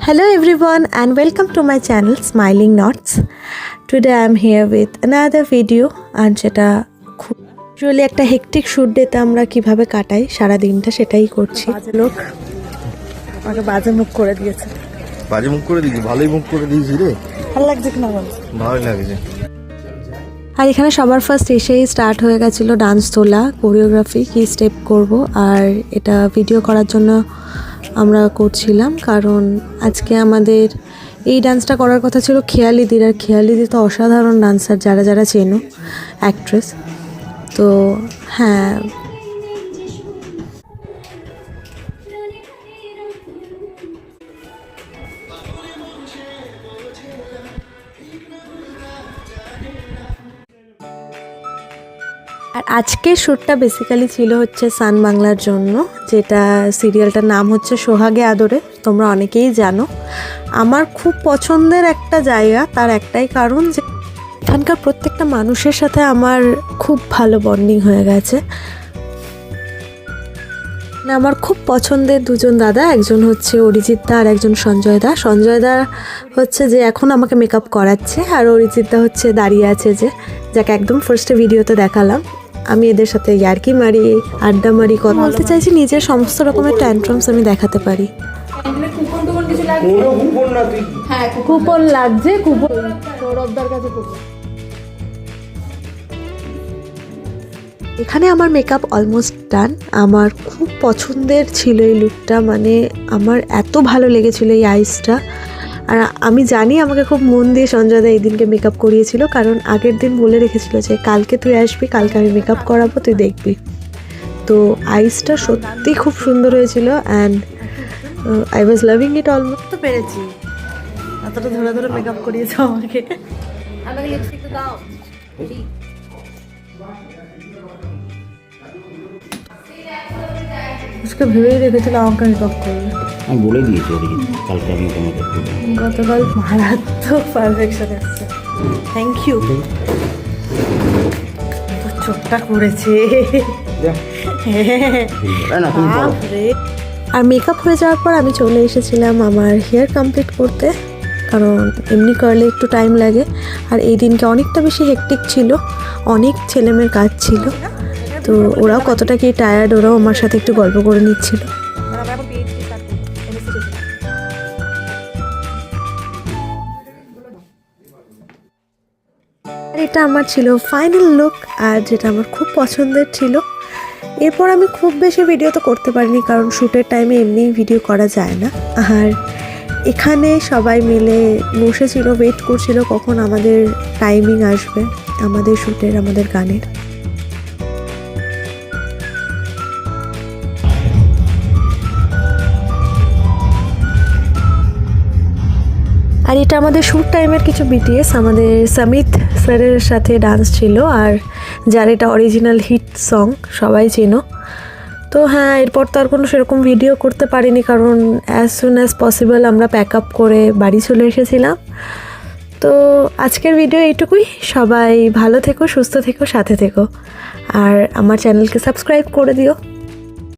Hello everyone and welcome to my channel Smiling Knots. Today I am here with another video and যেটা খুব usually একটা hectic shoot ডেতে আমরা কিভাবে কাটাই সারা দিনটা সেটাই করছি। বাজে লোক আমাকে বাজে মুখ করে দিয়েছে। বাজে মুখ করে দিয়েছি, ভালোই মুখ করে দিয়েছি রে। ভালো লাগছে কিনা বল? ভালোই লাগছে। আর এখানে সবার ফার্স্ট এসেই স্টার্ট হয়ে গেছিল ডান্স তোলা, কোরিওগ্রাফি, কি স্টেপ করব আর এটা ভিডিও করার জন্য আমরা করছিলাম কারণ আজকে আমাদের এই ডান্সটা করার কথা ছিল খেয়ালিদির। আর খেয়ালিদি তো অসাধারণ ডান্সার, যারা যারা চেনো, অ্যাক্ট্রেস। তো হ্যাঁ, আর আজকের শ্যুটটা বেসিক্যালি ছিল হচ্ছে সান বাংলার জন্য, যেটা সিরিয়ালটার নাম হচ্ছে সোহাগে আদরে। তোমরা অনেকেই জানো। আমার খুব পছন্দের একটা জায়গা, তার একটাই কারণ যে এখানকার প্রত্যেকটা মানুষের সাথে আমার খুব ভালো বন্ডিং হয়ে গেছে। আমার খুব পছন্দের দুজন দাদা, একজন হচ্ছে অরিজিৎ দা আর একজন সঞ্জয় দা। সঞ্জয় দা হচ্ছে যে এখন আমাকে মেকআপ করাচ্ছে, আর অরিজিৎ দা হচ্ছে দাঁড়িয়ে আছে যে, যাকে একদম ফার্স্টে ভিডিওতে দেখালাম। আমি এদের সাথে ইয়ার্কি মারি, আড্ডা মারি, কথা বলতে চাইছি, নিজের সমস্ত রকমের ট্যান্ট্রামস আমি দেখাতে পারি। কুপন লাগছে, কুপন সৌরভদার কাছে কুপন। এখানে আমার মেকআপ অলমোস্ট ডান। আমার খুব পছন্দের ছিল এই লুকটা, মানে আমার এত ভালো লেগেছিল এই আইসটা। আর আমি জানি আমাকে খুব মন দিয়ে সঞ্জয় দা এই দিনকে মেকআপ করিয়েছিল, কারণ আগের দিন বলে রেখেছিল যে কালকে তুই আসবি, কালকে আমি মেকআপ করাবো, তুই দেখবি। তো আইসটা সত্যি খুব সুন্দর হয়েছিল and I was loving it almost. তো পেরেছি, এতটা ধরে ধরে মেকআপ করিয়েছে আমাকে। उसके ভেবেই রেখেছিল আমাকে মেকআপ করবে। আমি বলে দিয়েছি ওদিকে কালকে আমি তোমাকে করব। গতকাল মারাত্মক পারফেকশন এসেছে। Thank you. তো চোখটা করেছে। আর মেকআপ হয়ে যাওয়ার পর আমি চলে এসেছিলাম আমার হেয়ার কমপ্লিট করতে, কারণ এমনি করলে একটু টাইম লাগে। আর এই দিনকে অনেকটা বেশি হেক্টিক ছিল, অনেক ছেলেমেয়ের কাজ ছিল। তো ওরাও কতটা কি টায়ার্ড, ওরাও আমার সাথে একটু গল্প করে নিচ্ছিল। আর এটা আমার ছিল ফাইনাল লুক, আর যেটা আমার খুব পছন্দের ছিল। এরপর আমি খুব বেশি ভিডিও তো করতে পারিনি, কারণ শ্যুটের টাইমে এমনিই ভিডিও করা যায় না। আর এখানে সবাই মিলে বসেছিল, ওয়েট করছিল কখন আমাদের টাইমিং আসবে, আমাদের শ্যুটের, আমাদের গানের। আর এটা আমাদের শ্যুট টাইমের কিছু বিটিএস, আমাদের সমিত স্যারের সাথে ডান্স ছিল, আর যার এটা অরিজিনাল হিট সং, সবাই চেনো। তো হ্যাঁ, এরপর তো আর কোনো সেরকম ভিডিও করতে পারিনি, কারণ অ্যাজ সুন অ্যাজ পসিবল আমরা প্যাক আপ করে বাড়ি চলে এসেছিলাম। তো আজকের ভিডিও এইটুকুই। সবাই ভালো থেকো, সুস্থ থেকো, সাথে থেকো, আর আমার চ্যানেলকে সাবস্ক্রাইব করে দিও।